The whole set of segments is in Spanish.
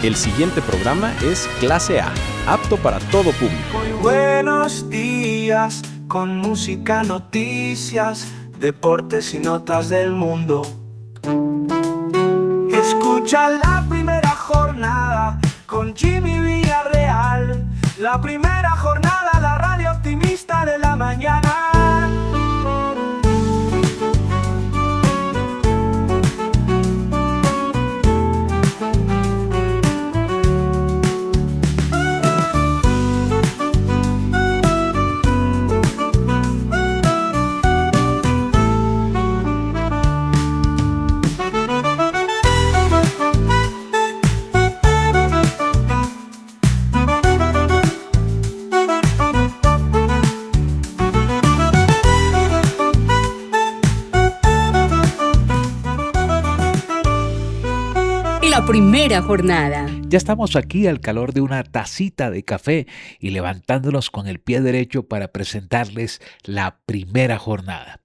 El siguiente programa es Clase A, apto para todo público. Muy buenos días, con música, noticias, deportes y notas del mundo. Escucha la primera jornada con Jimmy Villarreal. La primera jornada, la radio optimista de la mañana. La primera jornada. Ya estamos aquí al calor de una tacita de café y levantándonos con el pie derecho para presentarles la primera jornada.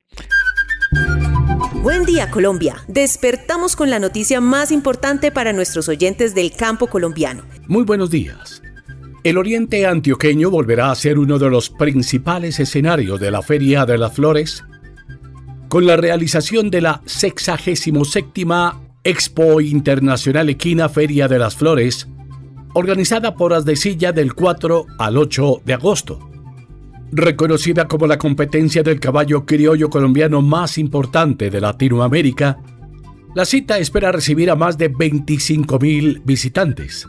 Buen día, Colombia. Despertamos con la noticia más importante para nuestros oyentes del campo colombiano. Muy buenos días. El oriente antioqueño volverá a ser uno de los principales escenarios de la Feria de las Flores, con la realización de la 67ª Expo Internacional Equina Feria de las Flores, organizada por Asdesilla del 4 al 8 de agosto. Reconocida como la competencia del caballo criollo colombiano más importante de Latinoamérica, la cita espera recibir a más de 25.000 visitantes.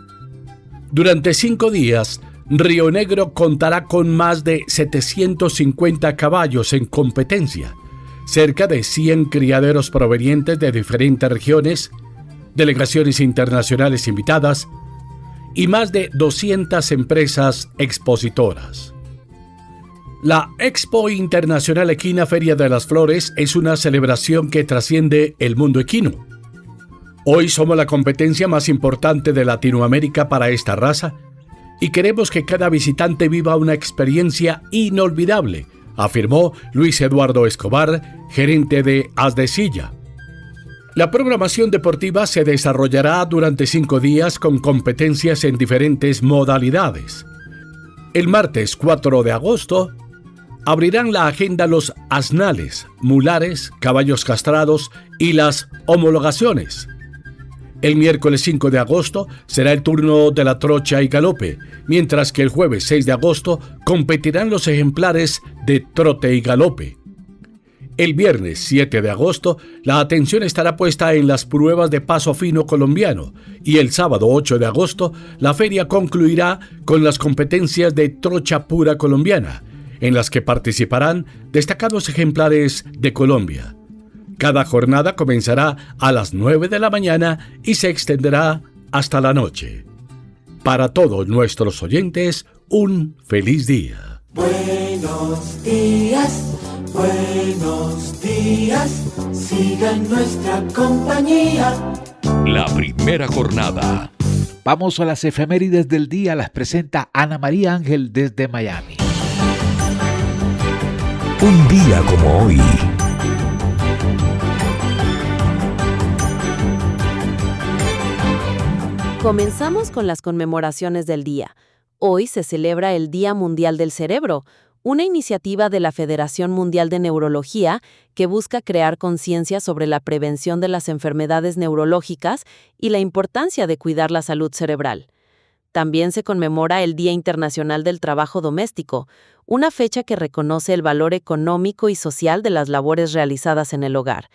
Durante 5 días, Río Negro contará con más de 750 caballos en competencia, cerca de 100 criaderos provenientes de diferentes regiones, delegaciones internacionales invitadas y más de 200 empresas expositoras. La Expo Internacional Equina Feria de las Flores es una celebración que trasciende el mundo equino. Hoy somos la competencia más importante de Latinoamérica para esta raza y queremos que cada visitante viva una experiencia inolvidable, afirmó Luis Eduardo Escobar, gerente de Asdesilla. La programación deportiva se desarrollará durante 5 días con competencias en diferentes modalidades. El martes 4 de agosto abrirán la agenda los asnales, mulares, caballos castrados y las homologaciones. El miércoles 5 de agosto será el turno de la trocha y galope, mientras que el jueves 6 de agosto competirán los ejemplares de trote y galope. El viernes 7 de agosto la atención estará puesta en las pruebas de paso fino colombiano y el sábado 8 de agosto la feria concluirá con las competencias de trocha pura colombiana, en las que participarán destacados ejemplares de Colombia. Cada jornada comenzará a las 9 de la mañana y se extenderá hasta la noche. Para todos nuestros oyentes, un feliz día. Buenos días, sigan nuestra compañía. La primera jornada. Vamos a las efemérides del día, las presenta Ana María Ángel desde Miami. Un día como hoy. Comenzamos con las conmemoraciones del día. Hoy se celebra el Día Mundial del Cerebro, una iniciativa de la Federación Mundial de Neurología que busca crear conciencia sobre la prevención de las enfermedades neurológicas y la importancia de cuidar la salud cerebral. También se conmemora el Día Internacional del Trabajo Doméstico, una fecha que reconoce el valor económico y social de las labores realizadas en el hogar.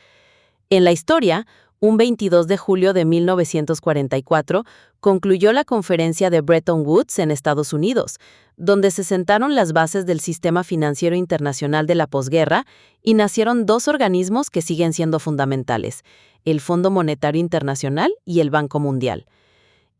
En la historia, un 22 de julio de 1944, concluyó la conferencia de Bretton Woods en Estados Unidos, donde se sentaron las bases del sistema financiero internacional de la posguerra y nacieron 2 organismos que siguen siendo fundamentales, el Fondo Monetario Internacional y el Banco Mundial.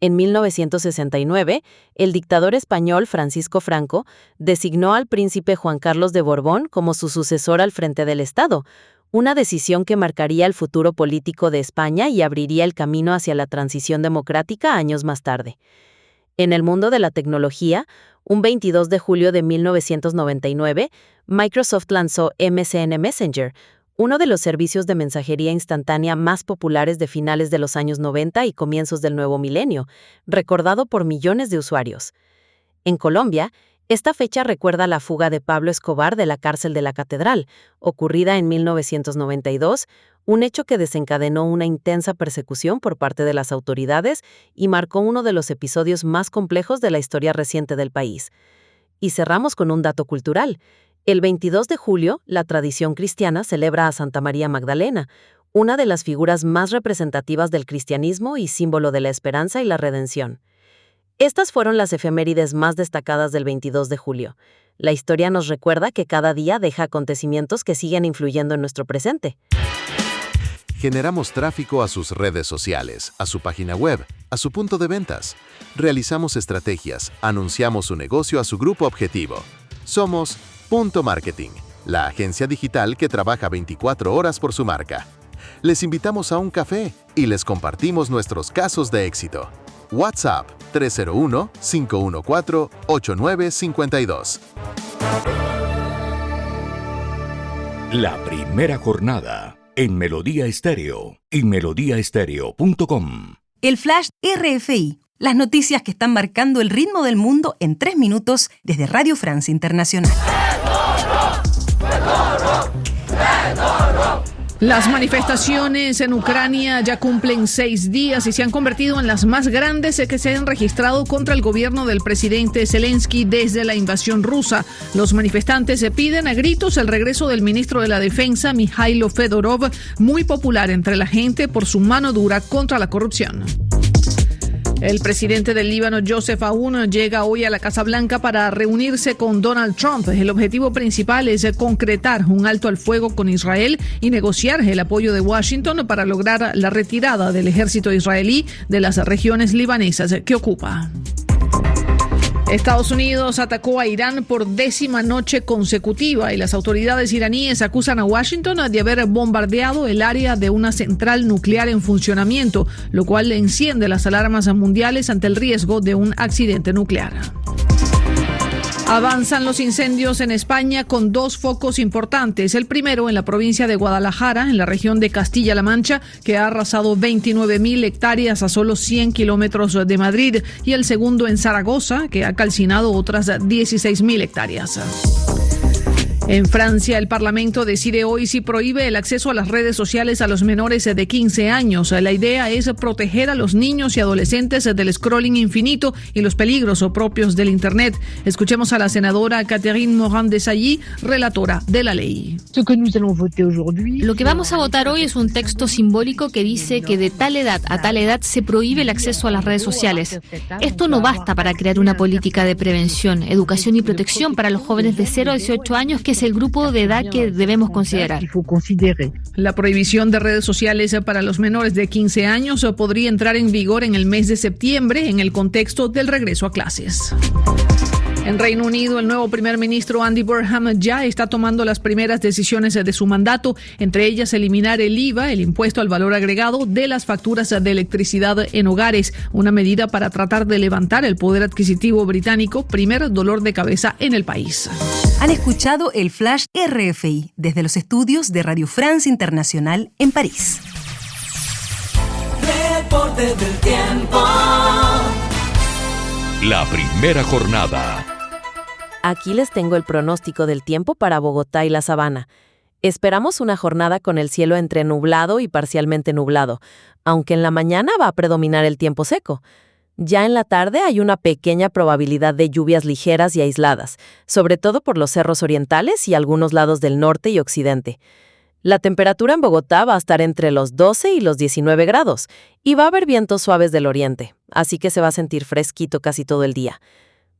En 1969, el dictador español Francisco Franco designó al príncipe Juan Carlos de Borbón como su sucesor al frente del Estado, una decisión que marcaría el futuro político de España y abriría el camino hacia la transición democrática años más tarde. En el mundo de la tecnología, un 22 de julio de 1999, Microsoft lanzó MSN Messenger, uno de los servicios de mensajería instantánea más populares de finales de los años 90 y comienzos del nuevo milenio, recordado por millones de usuarios. En Colombia, esta fecha recuerda la fuga de Pablo Escobar de la cárcel de la Catedral, ocurrida en 1992, un hecho que desencadenó una intensa persecución por parte de las autoridades y marcó uno de los episodios más complejos de la historia reciente del país. Y cerramos con un dato cultural. El 22 de julio, la tradición cristiana celebra a Santa María Magdalena, una de las figuras más representativas del cristianismo y símbolo de la esperanza y la redención. Estas fueron las efemérides más destacadas del 22 de julio. La historia nos recuerda que cada día deja acontecimientos que siguen influyendo en nuestro presente. Generamos tráfico a sus redes sociales, a su página web, a su punto de ventas. Realizamos estrategias, anunciamos su negocio a su grupo objetivo. Somos Punto Marketing, la agencia digital que trabaja 24 horas por su marca. Les invitamos a un café y les compartimos nuestros casos de éxito. WhatsApp 301-514-8952. La primera jornada en Melodía Estéreo y melodíaestéreo.com. El Flash RFI, las noticias que están marcando el ritmo del mundo en 3 minutos desde Radio France Internacional. Las manifestaciones en Ucrania ya cumplen 6 días y se han convertido en las más grandes que se han registrado contra el gobierno del presidente Zelensky desde la invasión rusa. Los manifestantes piden a gritos el regreso del ministro de la Defensa, Mikhailo Fedorov, muy popular entre la gente por su mano dura contra la corrupción. El presidente del Líbano, Joseph Aoun, llega hoy a la Casa Blanca para reunirse con Donald Trump. El objetivo principal es concretar un alto al fuego con Israel y negociar el apoyo de Washington para lograr la retirada del ejército israelí de las regiones libanesas que ocupa. Estados Unidos atacó a Irán por 10ª noche consecutiva y las autoridades iraníes acusan a Washington de haber bombardeado el área de una central nuclear en funcionamiento, lo cual enciende las alarmas mundiales ante el riesgo de un accidente nuclear. Avanzan los incendios en España con 2 focos importantes. El primero en la provincia de Guadalajara, en la región de Castilla-La Mancha, que ha arrasado 29.000 hectáreas a solo 100 kilómetros de Madrid. Y el segundo en Zaragoza, que ha calcinado otras 16.000 hectáreas. En Francia, el Parlamento decide hoy si prohíbe el acceso a las redes sociales a los menores de 15 años. La idea es proteger a los niños y adolescentes del scrolling infinito y los peligros propios del Internet. Escuchemos a la senadora Catherine Morin-Desailly, relatora de la ley. Lo que vamos a votar hoy es un texto simbólico que dice que de tal edad a tal edad se prohíbe el acceso a las redes sociales. Esto no basta para crear una política de prevención, educación y protección para los jóvenes de 0 a 18 años, que es el grupo de edad que debemos considerar. La prohibición de redes sociales para los menores de 15 años podría entrar en vigor en el mes de septiembre en el contexto del regreso a clases. En Reino Unido, el nuevo primer ministro Andy Burnham ya está tomando las primeras decisiones de su mandato, entre ellas eliminar el IVA, el impuesto al valor agregado, de las facturas de electricidad en hogares, una medida para tratar de levantar el poder adquisitivo británico, primer dolor de cabeza en el país. Han escuchado el Flash RFI desde los estudios de Radio France Internacional en París. Reporte del tiempo. La primera jornada. Aquí les tengo el pronóstico del tiempo para Bogotá y la Sabana. Esperamos una jornada con el cielo entre nublado y parcialmente nublado, aunque en la mañana va a predominar el tiempo seco. Ya en la tarde hay una pequeña probabilidad de lluvias ligeras y aisladas, sobre todo por los cerros orientales y algunos lados del norte y occidente. La temperatura en Bogotá va a estar entre los 12 y los 19 grados, y va a haber vientos suaves del oriente, así que se va a sentir fresquito casi todo el día.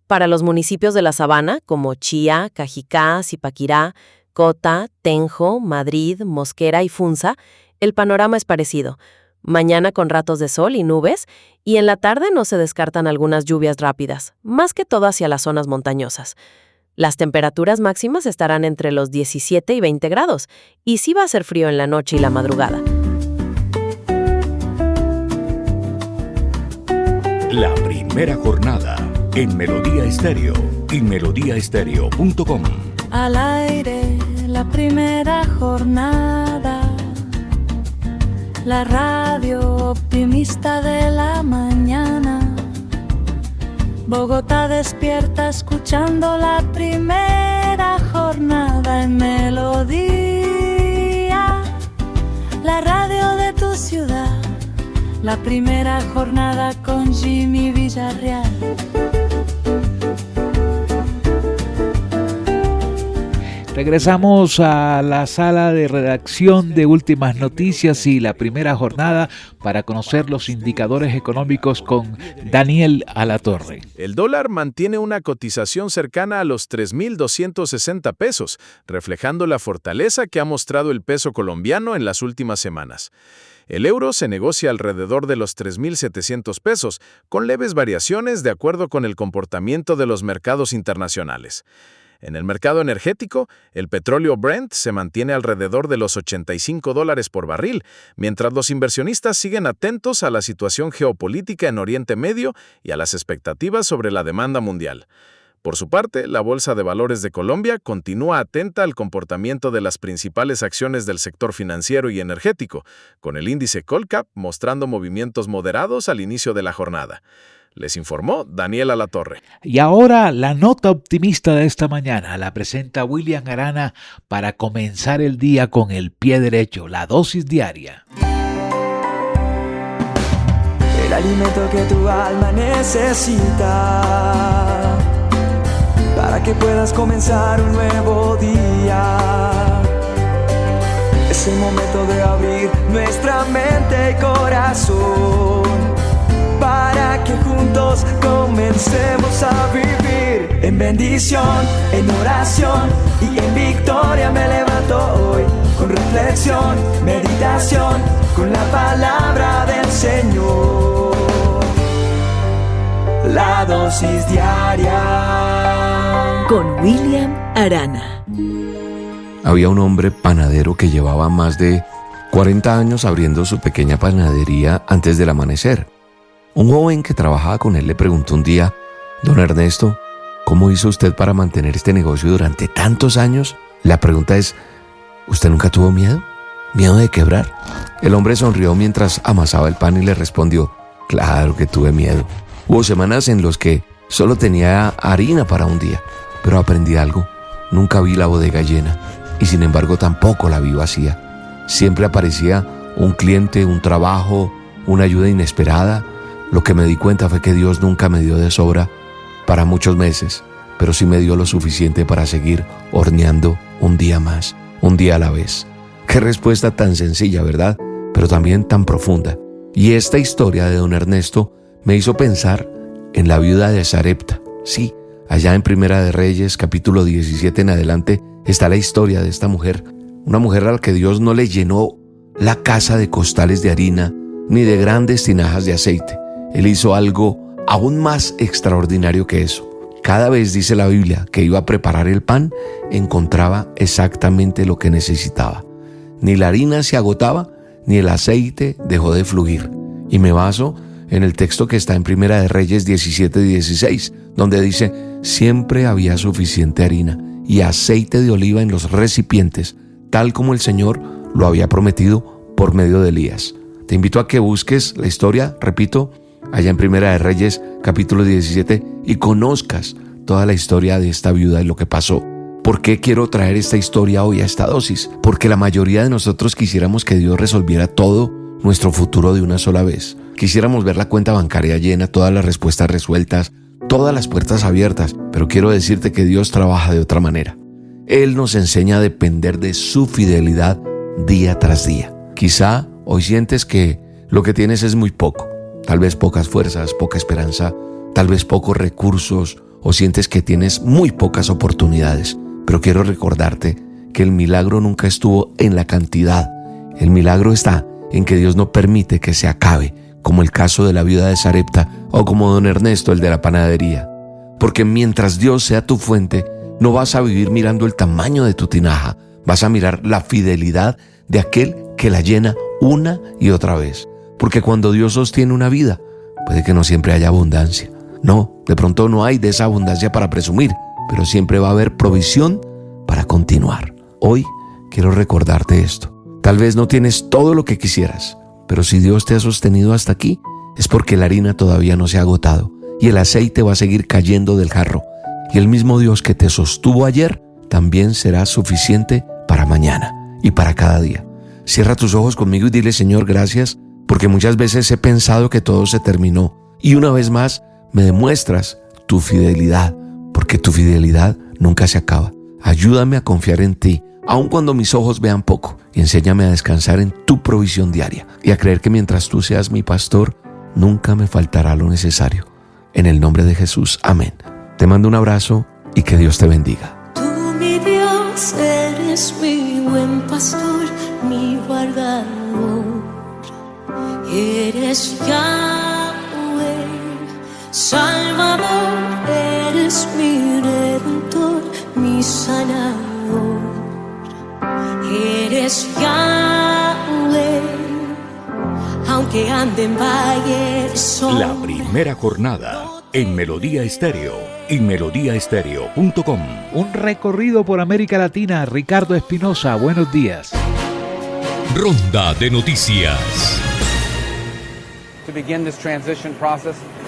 Para los municipios de la Sabana, como Chía, Cajicá, Zipaquirá, Cota, Tenjo, Madrid, Mosquera y Funza, el panorama es parecido. Mañana con ratos de sol y nubes, y en la tarde no se descartan algunas lluvias rápidas, más que todo hacia las zonas montañosas. Las temperaturas máximas estarán entre los 17 y 20 grados, y sí va a hacer frío en la noche y la madrugada. La primera jornada en Melodía Estéreo y melodíaestéreo.com. Al aire, la primera jornada. la radio optimista de la mañana. Bogotá despierta escuchando la primera jornada en Melodía, la radio de tu ciudad, la primera jornada con Jimmy Villarreal. Regresamos a la sala de redacción de Últimas Noticias y la primera jornada para conocer los indicadores económicos con Daniel Alatorre. El dólar mantiene una cotización cercana a los 3.260 pesos, reflejando la fortaleza que ha mostrado el peso colombiano en las últimas semanas. El euro se negocia alrededor de los 3.700 pesos, con leves variaciones de acuerdo con el comportamiento de los mercados internacionales. En el mercado energético, el petróleo Brent se mantiene alrededor de los $85 por barril, mientras los inversionistas siguen atentos a la situación geopolítica en Oriente Medio y a las expectativas sobre la demanda mundial. Por su parte, la Bolsa de Valores de Colombia continúa atenta al comportamiento de las principales acciones del sector financiero y energético, con el índice Colcap mostrando movimientos moderados al inicio de la jornada. Les informó Daniel Alatorre. Y ahora la nota optimista de esta mañana la presenta William Arana para comenzar el día con el pie derecho, la dosis diaria. El alimento que tu alma necesita para que puedas comenzar un nuevo día. Es el momento de abrir nuestra mente y corazón para que juntos comencemos a vivir en bendición, en oración y en victoria. Me levanto hoy con reflexión, meditación, con la palabra del Señor. La dosis diaria con William Arana. Había un hombre panadero que llevaba más de 40 años abriendo su pequeña panadería antes del amanecer. Un joven que trabajaba con él le preguntó un día: «Don Ernesto, ¿cómo hizo usted para mantener este negocio durante tantos años?». La pregunta es: ¿usted nunca tuvo miedo? ¿Miedo de quebrar? El hombre sonrió mientras amasaba el pan y le respondió: «Claro que tuve miedo. Hubo semanas en las que solo tenía harina para un día, pero aprendí algo. Nunca vi la bodega llena y sin embargo tampoco la vi vacía. Siempre aparecía un cliente, un trabajo, una ayuda inesperada. Lo que me di cuenta fue que Dios nunca me dio de sobra para muchos meses, pero sí me dio lo suficiente para seguir horneando un día más, un día a la vez». Qué respuesta tan sencilla, ¿verdad? Pero también tan profunda. Y esta historia de don Ernesto me hizo pensar en la viuda de Sarepta. Sí, allá en Primera de Reyes, capítulo 17 en adelante, está la historia de esta mujer. Una mujer a la que Dios no le llenó la casa de costales de harina ni de grandes tinajas de aceite. Él hizo algo aún más extraordinario que eso. Cada vez, dice la Biblia, que iba a preparar el pan, encontraba exactamente lo que necesitaba. Ni la harina se agotaba, ni el aceite dejó de fluir. Y me baso en el texto que está en Primera de Reyes 17:16, donde dice: «Siempre había suficiente harina y aceite de oliva en los recipientes, tal como el Señor lo había prometido por medio de Elías». Te invito a que busques la historia, repito, allá en Primera de Reyes, capítulo 17, y conozcas toda la historia de esta viuda y lo que pasó. ¿Por qué quiero traer esta historia hoy a esta dosis? Porque la mayoría de nosotros quisiéramos que Dios resolviera todo nuestro futuro de una sola vez. Quisiéramos ver la cuenta bancaria llena, todas las respuestas resueltas, todas las puertas abiertas, pero quiero decirte que Dios trabaja de otra manera. Él nos enseña a depender de su fidelidad día tras día. Quizá hoy sientes que lo que tienes es muy poco, tal vez pocas fuerzas, poca esperanza, tal vez pocos recursos, o sientes que tienes muy pocas oportunidades. Pero quiero recordarte que el milagro nunca estuvo en la cantidad. El milagro está en que Dios no permite que se acabe, como el caso de la viuda de Sarepta o como don Ernesto, el de la panadería. Porque mientras Dios sea tu fuente, no vas a vivir mirando el tamaño de tu tinaja, vas a mirar la fidelidad de aquel que la llena una y otra vez. Porque cuando Dios sostiene una vida, puede que no siempre haya abundancia. No, de pronto no hay de esa abundancia para presumir, pero siempre va a haber provisión para continuar. Hoy quiero recordarte esto. Tal vez no tienes todo lo que quisieras, pero si Dios te ha sostenido hasta aquí, es porque la harina todavía no se ha agotado y el aceite va a seguir cayendo del jarro. Y el mismo Dios que te sostuvo ayer también será suficiente para mañana y para cada día. Cierra tus ojos conmigo y dile: Señor, gracias, porque muchas veces he pensado que todo se terminó. Y una vez más me demuestras tu fidelidad, porque tu fidelidad nunca se acaba. Ayúdame a confiar en ti, aun cuando mis ojos vean poco, y enséñame a descansar en tu provisión diaria y a creer que mientras tú seas mi pastor, nunca me faltará lo necesario. En el nombre de Jesús, amén. Te mando un abrazo y que Dios te bendiga. Tú, mi Dios, eres mi buen pastor, mi guardador. Eres Yahweh, Salvador, eres mi redentor, mi sanador. Eres Yahweh, aunque ande en valle de sombra. La primera jornada en Melodía Estéreo y melodíaestéreo.com. Un recorrido por América Latina. Ricardo Espinosa, buenos días. Ronda de noticias.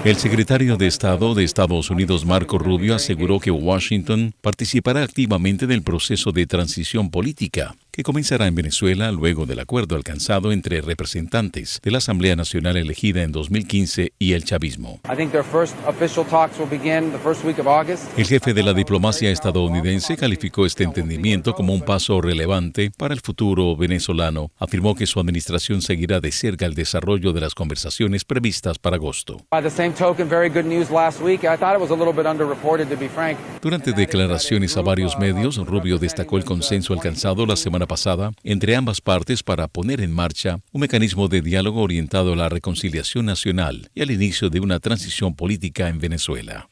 El secretario de Estado de Estados Unidos, Marco Rubio, aseguró que Washington participará activamente del proceso de transición política que comenzará en Venezuela luego del acuerdo alcanzado entre representantes de la Asamblea Nacional elegida en 2015 y el chavismo. El jefe de la diplomacia estadounidense calificó este entendimiento como un paso relevante para el futuro venezolano. Afirmó que su administración seguirá de cerca el desarrollo de las conversaciones previstas para agosto. Durante declaraciones a varios medios, Rubio destacó el consenso alcanzado la semana pasada entre ambas partes para poner en marcha un mecanismo de diálogo orientado a la reconciliación nacional y al inicio de una transición política en Venezuela.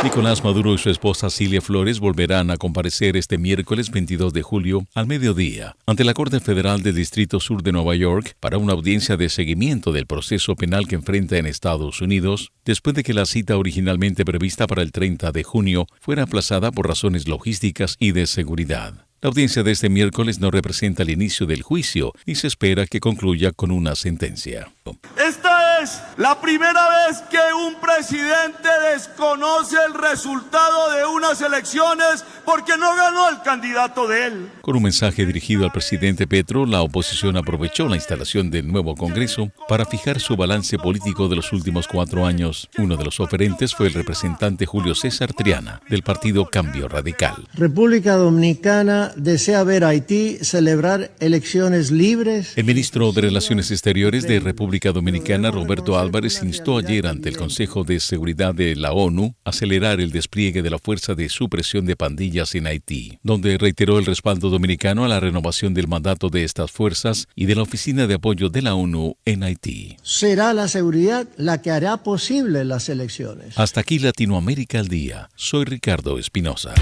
Nicolás Maduro y su esposa Cilia Flores volverán a comparecer este miércoles 22 de julio al mediodía ante la Corte Federal del Distrito Sur de Nueva York para una audiencia de seguimiento del proceso penal que enfrenta en Estados Unidos, después de que la cita originalmente prevista para el 30 de junio fuera aplazada por razones logísticas y de seguridad. La audiencia de este miércoles no representa el inicio del juicio y se espera que concluya con una sentencia. Esta es la primera vez que un presidente desconoce el resultado de unas elecciones porque no ganó el candidato de él. Con un mensaje dirigido al presidente Petro, la oposición aprovechó la instalación del nuevo Congreso para fijar su balance político de los últimos 4 años. Uno de los oferentes fue el representante Julio César Triana, del partido Cambio Radical. República Dominicana desea ver a Haití celebrar elecciones libres. El ministro de Relaciones Exteriores de República Dominicana, Roberto Álvarez, instó ayer ante el Consejo de Seguridad de la ONU a acelerar el despliegue de la Fuerza de Supresión de Pandillas en Haití, donde reiteró el respaldo dominicano a la renovación del mandato de estas fuerzas y de la Oficina de Apoyo de la ONU en Haití. Será la seguridad la que hará posible las elecciones. Hasta aquí Latinoamérica al Día. Soy Ricardo Espinosa.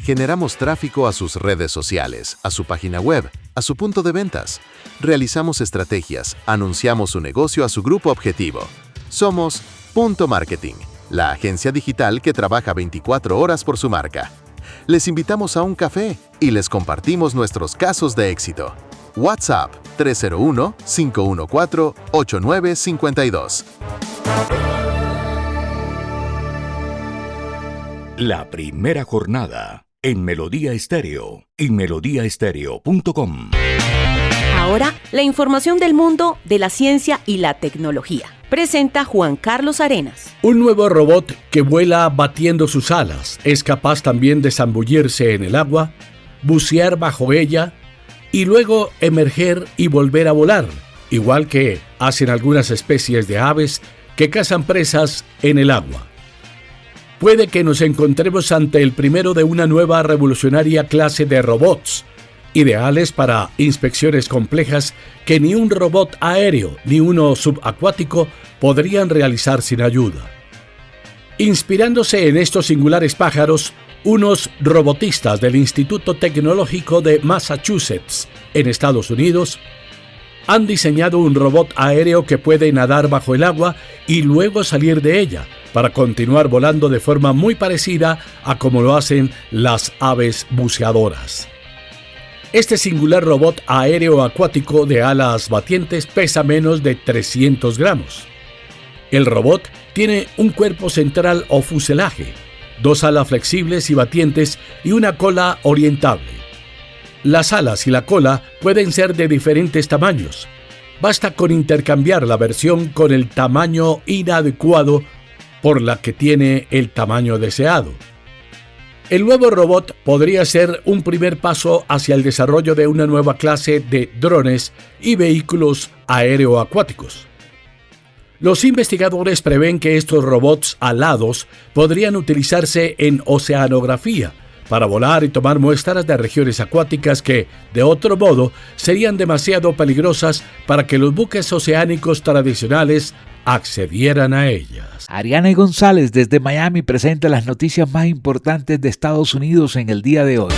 Generamos tráfico a sus redes sociales, a su página web, a su punto de ventas. Realizamos estrategias, anunciamos su negocio a su grupo objetivo. Somos Punto Marketing, la agencia digital que trabaja 24 horas por su marca. Les invitamos a un café y les compartimos nuestros casos de éxito. WhatsApp 301-514-8952. La primera jornada en Melodía Estéreo y melodíaestéreo.com. Ahora, la información del mundo de la ciencia y la tecnología. Presenta Juan Carlos Arenas. Un nuevo robot que vuela batiendo sus alas. Es capaz también de zambullirse en el agua, bucear bajo ella y luego emerger y volver a volar, igual que hacen algunas especies de aves que cazan presas en el agua. Puede que nos encontremos ante el primero de una nueva revolucionaria clase de robots, ideales para inspecciones complejas que ni un robot aéreo ni uno subacuático podrían realizar sin ayuda. Inspirándose en estos singulares pájaros, unos robotistas del Instituto Tecnológico de Massachusetts, en Estados Unidos, han diseñado un robot aéreo que puede nadar bajo el agua y luego salir de ella, para continuar volando de forma muy parecida a como lo hacen las aves buceadoras. Este singular robot aéreo acuático de alas batientes pesa menos de 300 gramos. El robot tiene un cuerpo central o fuselaje, 2 alas flexibles y batientes y una cola orientable. Las alas y la cola pueden ser de diferentes tamaños. Basta con intercambiar la versión con el tamaño inadecuado por la que tiene el tamaño deseado. El nuevo robot podría ser un primer paso hacia el desarrollo de una nueva clase de drones y vehículos aeroacuáticos. Los investigadores prevén que estos robots alados podrían utilizarse en oceanografía para volar y tomar muestras de regiones acuáticas que, de otro modo, serían demasiado peligrosas para que los buques oceánicos tradicionales accedieran a ellas. Ariane González desde Miami presenta las noticias más importantes de Estados Unidos en el día de hoy.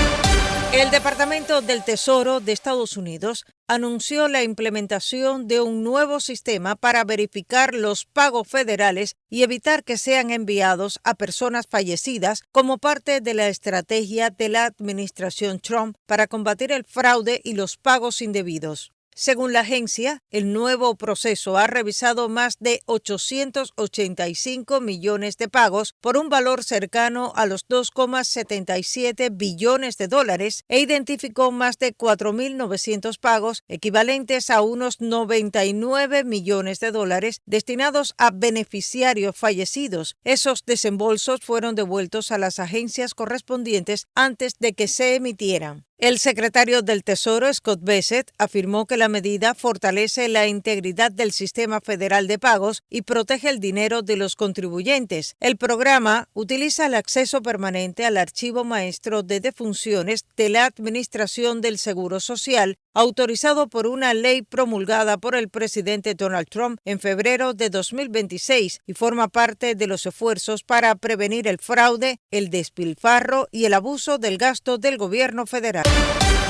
El Departamento del Tesoro de Estados Unidos anunció la implementación de un nuevo sistema para verificar los pagos federales y evitar que sean enviados a personas fallecidas como parte de la estrategia de la administración Trump para combatir el fraude y los pagos indebidos. Según la agencia, el nuevo proceso ha revisado más de 885 millones de pagos por un valor cercano a los 2,77 billones de dólares e identificó más de 4.900 pagos equivalentes a unos 99 millones de dólares destinados a beneficiarios fallecidos. Esos desembolsos fueron devueltos a las agencias correspondientes antes de que se emitieran. El secretario del Tesoro, Scott Bessent, afirmó que la medida fortalece la integridad del sistema federal de pagos y protege el dinero de los contribuyentes. El programa utiliza el acceso permanente al archivo maestro de defunciones de la Administración del Seguro Social, autorizado por una ley promulgada por el presidente Donald Trump en febrero de 2026 y forma parte de los esfuerzos para prevenir el fraude, el despilfarro y el abuso del gasto del gobierno federal.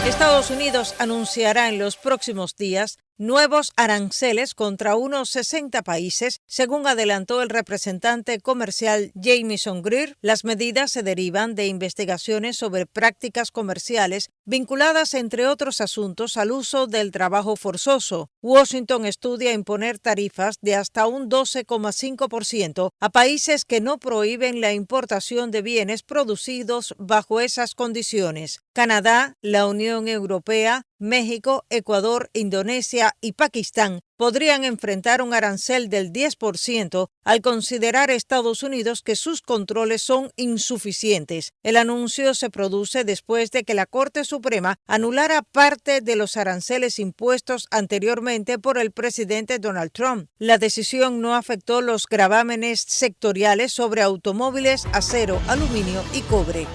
Estados Unidos anunciará en los próximos días nuevos aranceles contra unos 60 países, según adelantó el representante comercial Jamieson Greer. Las medidas se derivan de investigaciones sobre prácticas comerciales vinculadas, entre otros asuntos, al uso del trabajo forzoso. Washington estudia imponer tarifas de hasta un 12,5% a países que no prohíben la importación de bienes producidos bajo esas condiciones. Canadá, la Unión Europea, México, Ecuador, Indonesia y Pakistán podrían enfrentar un arancel del 10% al considerar Estados Unidos que sus controles son insuficientes. El anuncio se produce después de que la Corte Suprema anulara parte de los aranceles impuestos anteriormente por el presidente Donald Trump. La decisión no afectó los gravámenes sectoriales sobre automóviles, acero, aluminio y cobre.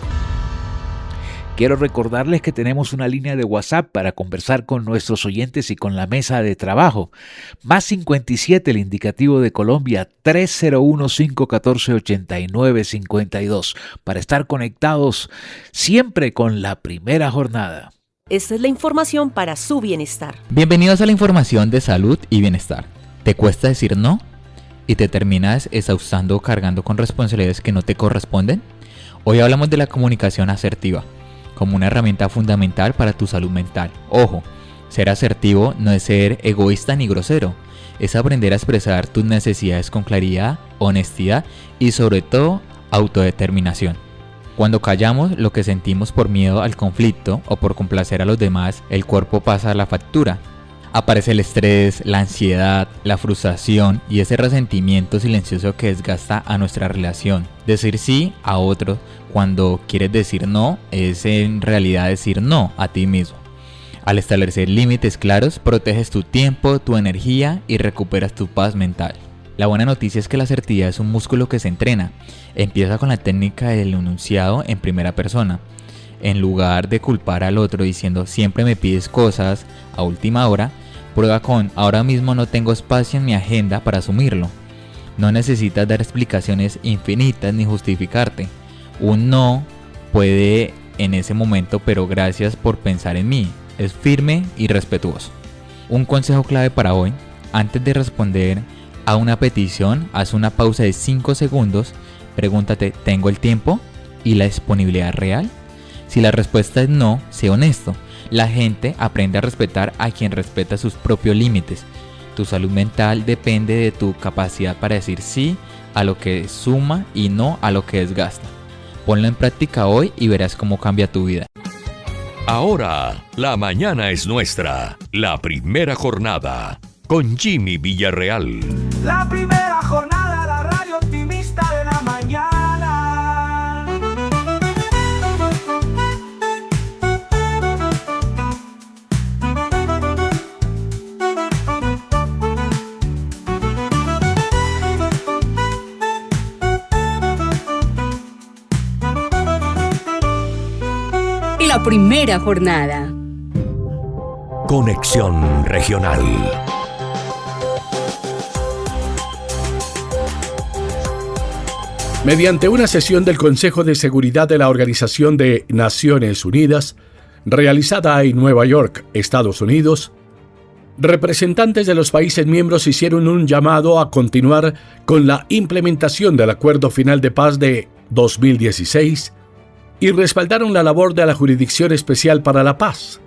Quiero recordarles que tenemos una línea de WhatsApp para conversar con nuestros oyentes y con la mesa de trabajo. Más 57 el indicativo de Colombia, 301-514-8952, para estar conectados siempre con la primera jornada. Esta es la información para su bienestar. Bienvenidos a la información de salud y bienestar. ¿Te cuesta decir no? ¿Y te terminas exhaustando o cargando con responsabilidades que no te corresponden? Hoy hablamos de la comunicación asertiva como una herramienta fundamental para tu salud mental. Ojo, ser asertivo no es ser egoísta ni grosero, es aprender a expresar tus necesidades con claridad, honestidad y sobre todo autodeterminación. Cuando callamos lo que sentimos por miedo al conflicto o por complacer a los demás, el cuerpo pasa la factura. Aparece el estrés, la ansiedad, la frustración y ese resentimiento silencioso que desgasta a nuestra relación. Decir sí a otros cuando quieres decir no es en realidad decir no a ti mismo. Al establecer límites claros, proteges tu tiempo, tu energía y recuperas tu paz mental. La buena noticia es que la asertividad es un músculo que se entrena. Empieza con la técnica del enunciado en primera persona. En lugar de culpar al otro diciendo siempre me pides cosas a última hora, prueba con ahora mismo no tengo espacio en mi agenda para asumirlo. No necesitas dar explicaciones infinitas ni justificarte. Un no puede en ese momento, pero gracias por pensar en mí. Es firme y respetuoso. Un consejo clave para hoy: antes de responder a una petición, haz una pausa de 5 segundos, pregúntate, ¿tengo el tiempo y la disponibilidad real? Si la respuesta es no, sé honesto. La gente aprende a respetar a quien respeta sus propios límites. Tu salud mental depende de tu capacidad para decir sí a lo que suma y no a lo que desgasta. Ponlo en práctica hoy y verás cómo cambia tu vida. Ahora, la mañana es nuestra. La primera jornada con Jimmy Villarreal. La primera jornada, la radio optimista de la mañana. La primera jornada. Conexión Regional. Mediante una sesión del Consejo de Seguridad de la Organización de Naciones Unidas, realizada en Nueva York, Estados Unidos, representantes de los países miembros hicieron un llamado a continuar con la implementación del Acuerdo Final de Paz de 2016 y respaldaron la labor de la Jurisdicción Especial para la Paz.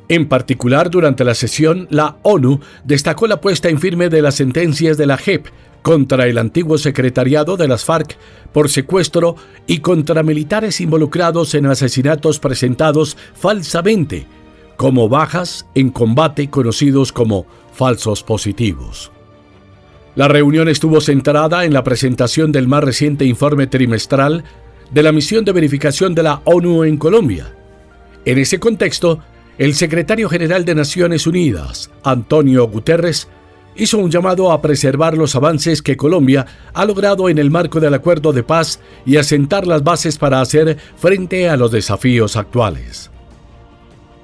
En particular, durante la sesión, la ONU destacó la puesta en firme de las sentencias de la JEP contra el antiguo secretariado de las FARC por secuestro y contra militares involucrados en asesinatos presentados falsamente como bajas en combate, conocidos como falsos positivos. La reunión estuvo centrada en la presentación del más reciente informe trimestral de la misión de verificación de la ONU en Colombia. En ese contexto, el secretario general de Naciones Unidas, Antonio Guterres, hizo un llamado a preservar los avances que Colombia ha logrado en el marco del acuerdo de paz y a sentar las bases para hacer frente a los desafíos actuales.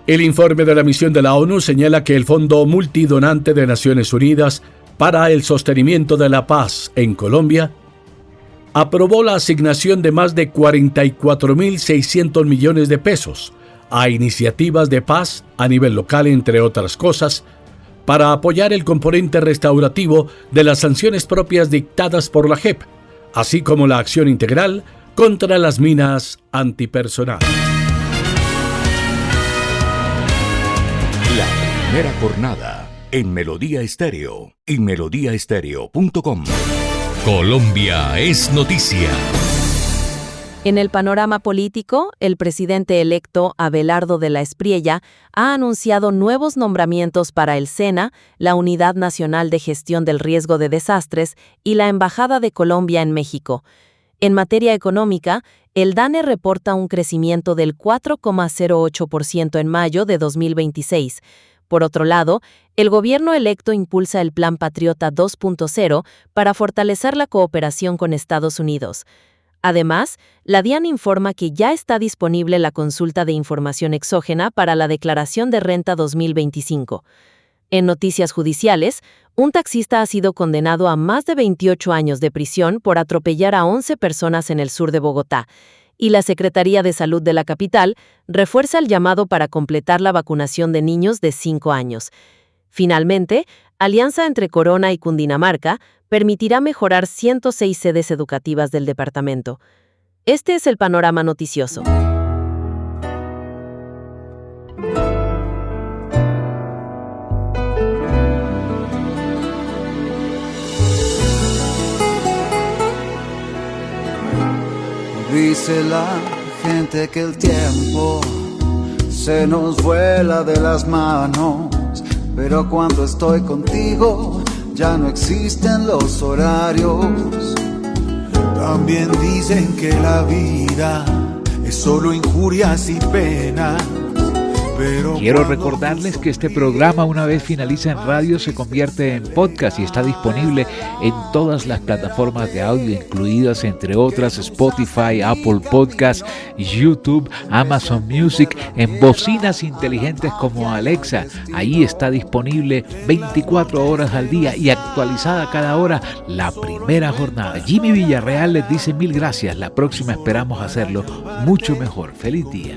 El informe de la misión de la ONU señala que el Fondo Multidonante de Naciones Unidas para el Sostenimiento de la Paz en Colombia aprobó la asignación de más de 44.600 millones de pesos a iniciativas de paz a nivel local, entre otras cosas, para apoyar el componente restaurativo de las sanciones propias dictadas por la JEP, así como la acción integral contra las minas antipersonal. La primera jornada en Melodía Estéreo y melodíaestéreo.com. Colombia es noticia. En el panorama político, el presidente electo Abelardo de la Espriella ha anunciado nuevos nombramientos para el SENA, la Unidad Nacional de Gestión del Riesgo de Desastres y la Embajada de Colombia en México. En materia económica, el DANE reporta un crecimiento del 4,08% en mayo de 2026. Por otro lado, el gobierno electo impulsa el Plan Patriota 2.0 para fortalecer la cooperación con Estados Unidos. Además, la DIAN informa que ya está disponible la consulta de información exógena para la Declaración de Renta 2025. En noticias judiciales, un taxista ha sido condenado a más de 28 años de prisión por atropellar a 11 personas en el sur de Bogotá, y la Secretaría de Salud de la capital refuerza el llamado para completar la vacunación de niños de 5 años. Finalmente, alianza entre Corona y Cundinamarca permitirá mejorar 106 sedes educativas del departamento. Este es el panorama noticioso. Dice la gente que el tiempo se nos vuela de las manos, pero cuando estoy contigo ya no existen los horarios. También dicen que la vida es solo injurias y penas. Quiero recordarles que este programa, una vez finaliza en radio, se convierte en podcast y está disponible en todas las plataformas de audio, incluidas entre otras Spotify, Apple Podcasts, YouTube, Amazon Music, en bocinas inteligentes como Alexa. Ahí está disponible 24 horas al día y actualizada cada hora la primera jornada. Jimmy Villarreal les dice 1000 gracias. La próxima esperamos hacerlo mucho mejor. Feliz día.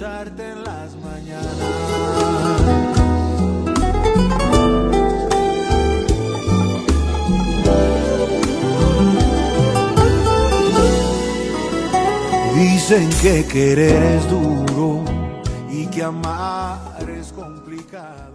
Dicen que querer es duro y que amar es complicado.